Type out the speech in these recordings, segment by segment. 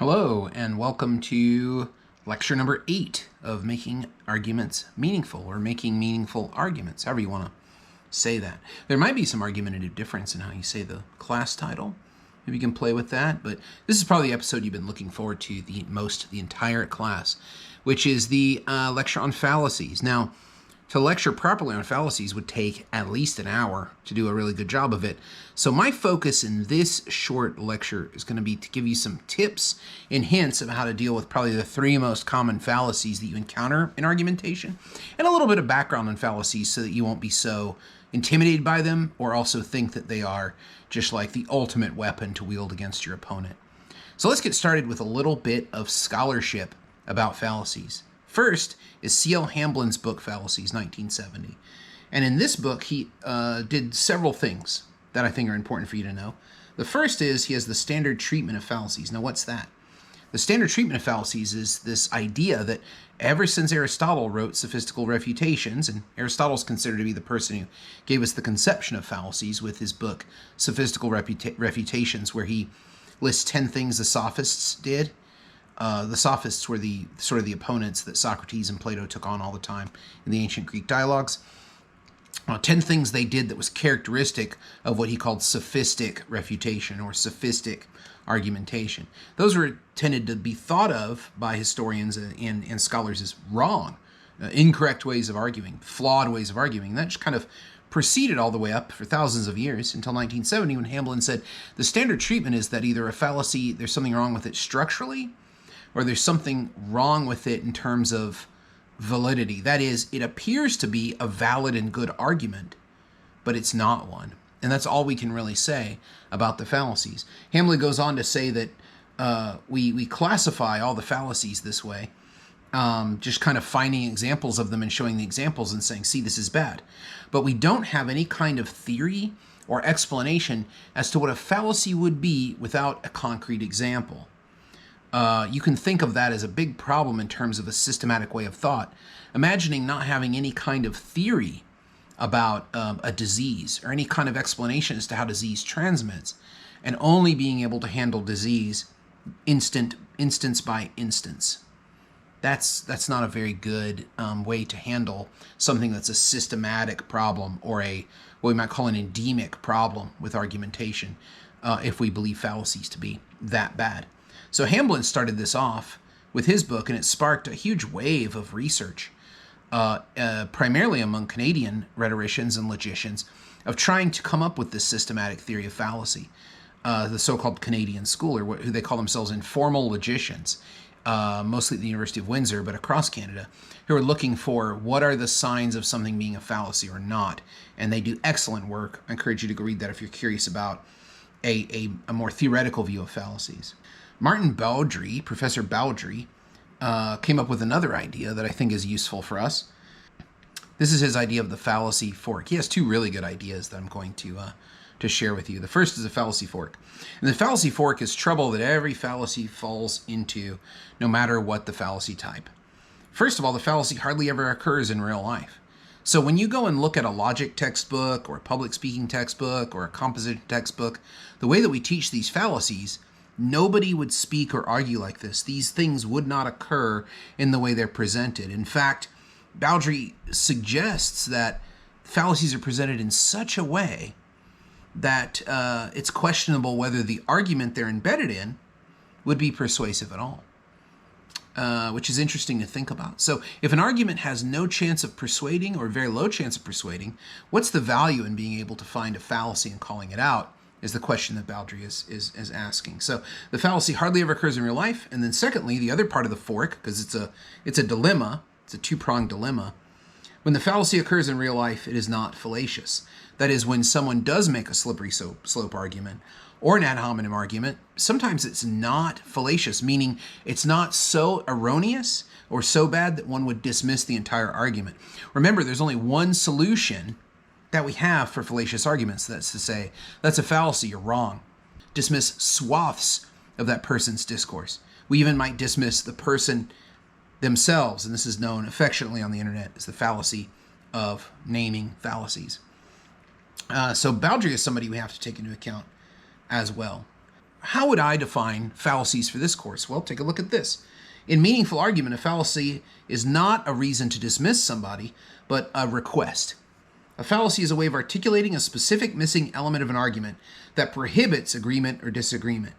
Hello, and welcome to lecture number 8 of making arguments meaningful, or making meaningful arguments, however you want to say that. There might be some argumentative difference in how you say the class title. Maybe you can play with that, but this is probably the episode you've been looking forward to the entire class, which is the lecture on fallacies. Now, to lecture properly on fallacies would take at least an hour to do a really good job of it. So my focus in this short lecture is going to be to give you some tips and hints of how to deal with probably the 3 most common fallacies that you encounter in argumentation, and a little bit of background on fallacies so that you won't be so intimidated by them or also think that they are just like the ultimate weapon to wield against your opponent. So let's get started with a little bit of scholarship about fallacies. First is C.L. Hamblin's book, Fallacies, 1970. And in this book, he did several things that I think are important for you to know. The first is he has the standard treatment of fallacies. Now, what's that? The standard treatment of fallacies is this idea that ever since Aristotle wrote Sophistical Refutations, and Aristotle's considered to be the person who gave us the conception of fallacies with his book, Sophistical Refutations, where he lists 10 things the sophists did. The sophists were the the opponents that Socrates and Plato took on all the time in the ancient Greek dialogues. 10 things they did that was characteristic of what he called sophistic refutation or sophistic argumentation. Those were tended to be thought of by historians and scholars as wrong, incorrect ways of arguing, flawed ways of arguing. That just kind of proceeded all the way up for thousands of years until 1970 when Hamblin said the standard treatment is that either a fallacy, there's something wrong with it structurally, or there's something wrong with it in terms of validity. That is, it appears to be a valid and good argument, but it's not one. And that's all we can really say about the fallacies. Hamblin goes on to say that we classify all the fallacies this way, just kind of finding examples of them and showing the examples and saying, see, this is bad. But we don't have any kind of theory or explanation as to what a fallacy would be without a concrete example. You can think of that as a big problem in terms of a systematic way of thought. Imagining not having any kind of theory about a disease or any kind of explanation as to how disease transmits, and only being able to handle disease instance by instance. That's not a very good way to handle something that's a systematic problem or what we might call an endemic problem with argumentation, if we believe fallacies to be that bad. So Hamblin started this off with his book, and it sparked a huge wave of research, primarily among Canadian rhetoricians and logicians, of trying to come up with this systematic theory of fallacy. The so-called Canadian school, or who they call themselves informal logicians, mostly at the University of Windsor, but across Canada, who are looking for what are the signs of something being a fallacy or not. And they do excellent work. I encourage you to go read that if you're curious about a more theoretical view of fallacies. Martin Bowdry, Professor Bowdry, came up with another idea that I think is useful for us. This is his idea of the fallacy fork. He has 2 really good ideas that I'm going to share with you. The first is a fallacy fork. And the fallacy fork is trouble that every fallacy falls into, no matter what the fallacy type. First of all, the fallacy hardly ever occurs in real life. So when you go and look at a logic textbook or a public speaking textbook or a composition textbook, the way that we teach these fallacies, nobody would speak or argue like this. These things would not occur in the way they're presented. In fact, Bowdry suggests that fallacies are presented in such a way that it's questionable whether the argument they're embedded in would be persuasive at all, which is interesting to think about. So if an argument has no chance of persuading or very low chance of persuading, what's the value in being able to find a fallacy and calling it out? Is the question that Bowdry is asking. So the fallacy hardly ever occurs in real life. And then secondly, the other part of the fork, because it's a dilemma, it's a 2-pronged dilemma. When the fallacy occurs in real life, it is not fallacious. That is, when someone does make a slippery slope argument or an AdHominem argument, sometimes it's not fallacious, meaning it's not so erroneous or so bad that one would dismiss the entire argument. Remember, there's only one solution that we have for fallacious arguments. That's to say, that's a fallacy, you're wrong. Dismiss swaths of that person's discourse. We even might dismiss the person themselves, and this is known affectionately on the internet as the fallacy of naming fallacies. So Bowdry is somebody we have to take into account as well. how would I define fallacies for this course? Well, take a look at this. In meaningful argument, a fallacy is not a reason to dismiss somebody, but a request. A fallacy is a way of articulating a specific missing element of an argument that prohibits agreement or disagreement.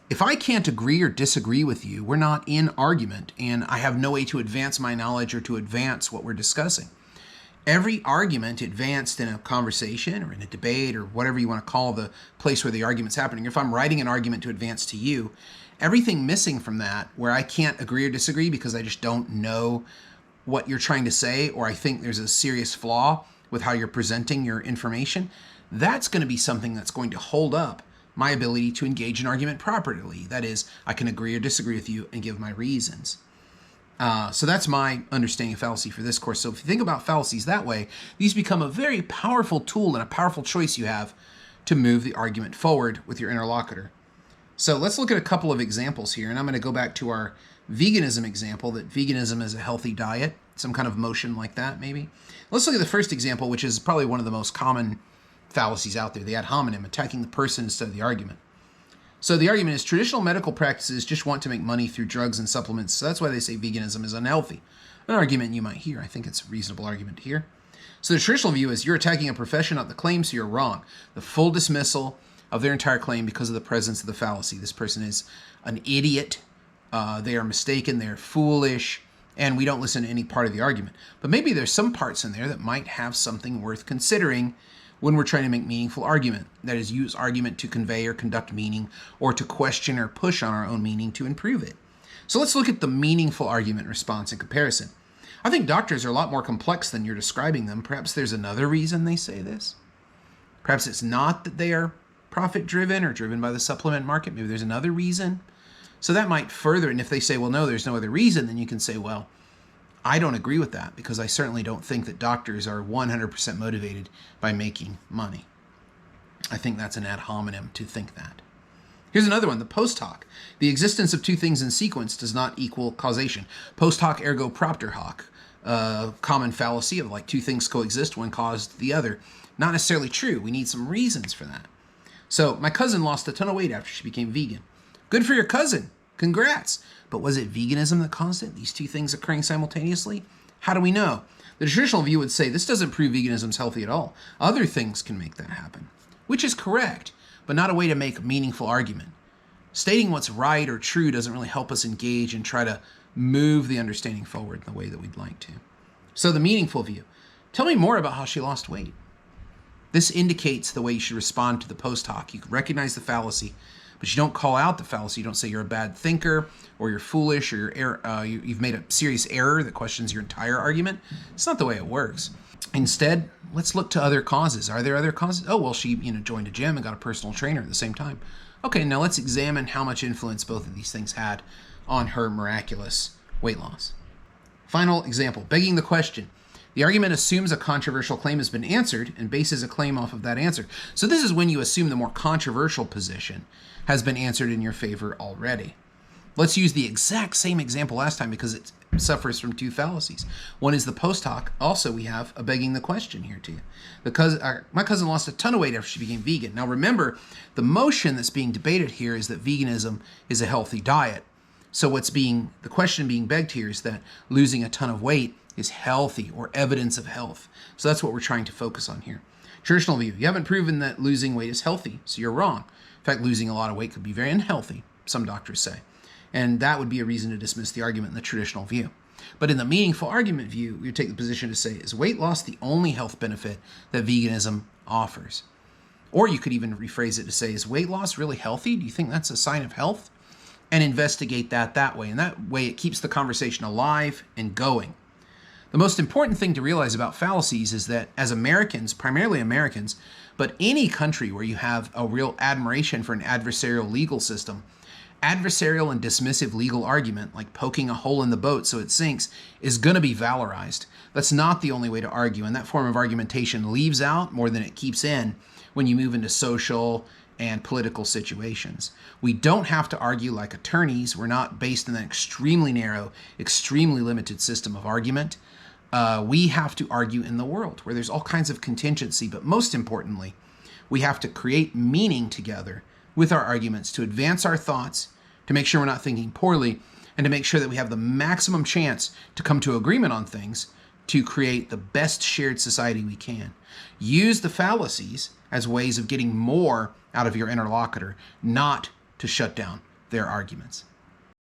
If I can't agree or disagree with you, we're not in argument, and I have no way to advance my knowledge or to advance what we're discussing. Every argument advanced in a conversation or in a debate or whatever you want to call the place where the argument's happening, if I'm writing an argument to advance to you, everything missing from that where I can't agree or disagree because I just don't know what you're trying to say, or I think there's a serious flaw with how you're presenting your information, that's going to be something that's going to hold up my ability to engage an argument properly. That is, I can agree or disagree with you and give my reasons. So that's my understanding of fallacy for this course. So if you think about fallacies that way, these become a very powerful tool and a powerful choice you have to move the argument forward with your interlocutor. So let's look at a couple of examples here, and I'm going to go back to our veganism example, that veganism is a healthy diet, some kind of motion like that maybe. Let's look at the first example, which is probably one of the most common fallacies out there, the AdHominem, attacking the person instead of the argument. So the argument is traditional medical practices just want to make money through drugs and supplements, so that's why they say veganism is unhealthy. An argument you might hear. I think it's a reasonable argument to hear. So the traditional view is you're attacking a profession, not the claim, so you're wrong. The full dismissal of their entire claim because of the presence of the fallacy. This person is an idiot. They are mistaken. They're foolish. And we don't listen to any part of the argument. But maybe there's some parts in there that might have something worth considering when we're trying to make meaningful argument. That is, use argument to convey or conduct meaning, or to question or push on our own meaning to improve it. So let's look at the meaningful argument response in comparison. I think doctors are a lot more complex than you're describing them. Perhaps there's another reason they say this. Perhaps it's not that they are profit-driven or driven by the supplement market. Maybe there's another reason. So that might further, and if they say, well, no, there's no other reason, then you can say, well, I don't agree with that, because I certainly don't think that doctors are 100% motivated by making money. I think that's an AdHominem to think that. Here's another one, the Posthoc. The existence of two things in sequence does not equal causation. Posthoc ergo propter hoc. Common fallacy of like two things coexist, one caused the other. Not necessarily true. We need some reasons for that. So my cousin lost a ton of weight after she became vegan. Good for your cousin. Congrats. But was it veganism that caused it? These two things occurring simultaneously? How do we know? The traditional view would say this doesn't prove veganism's healthy at all. Other things can make that happen, which is correct, but not a way to make a meaningful argument. Stating what's right or true doesn't really help us engage and try to move the understanding forward in the way that we'd like to. So the meaningful view. Tell me more about how she lost weight. This indicates the way you should respond to the Posthoc. You recognize the fallacy, but you don't call out the fallacy. You don't say you're a bad thinker, or you're foolish, or you've made a serious error that questions your entire argument. It's not the way it works. Instead, let's look to other causes. Are there other causes? Oh, well, she joined a gym and got a personal trainer at the same time. Okay, now let's examine how much influence both of these things had on her miraculous weight loss. Final example, begging the question. The argument assumes a controversial claim has been answered and bases a claim off of that answer. So this is when you assume the more controversial position has been answered in your favor already. Let's use the exact same example last time because it suffers from two fallacies. One is the Posthoc. Also, we have a begging the question here too. Because my cousin lost a ton of weight after she became vegan. Now remember, the motion that's being debated here is that veganism is a healthy diet. So the question being begged here is that losing a ton of weight is healthy or evidence of health. So that's what we're trying to focus on here. Traditional view, you haven't proven that losing weight is healthy, so you're wrong. In fact, losing a lot of weight could be very unhealthy, some doctors say. And that would be a reason to dismiss the argument in the traditional view. But in the meaningful argument view, we would take the position to say, is weight loss the only health benefit that veganism offers? Or you could even rephrase it to say, is weight loss really healthy? Do you think that's a sign of health? And investigate that way. And that way it keeps the conversation alive and going. The most important thing to realize about fallacies is that as Americans, primarily Americans, but any country where you have a real admiration for an adversarial legal system, adversarial and dismissive legal argument, like poking a hole in the boat so it sinks, is going to be valorized. That's not the only way to argue, and that form of argumentation leaves out more than it keeps in when you move into social and political situations. We don't have to argue like attorneys. We're not based in an extremely narrow, extremely limited system of argument. We have to argue in the world where there's all kinds of contingency, but most importantly, we have to create meaning together with our arguments to advance our thoughts, to make sure we're not thinking poorly, and to make sure that we have the maximum chance to come to agreement on things to create the best shared society we can. Use the fallacies as ways of getting more out of your interlocutor, not to shut down their arguments.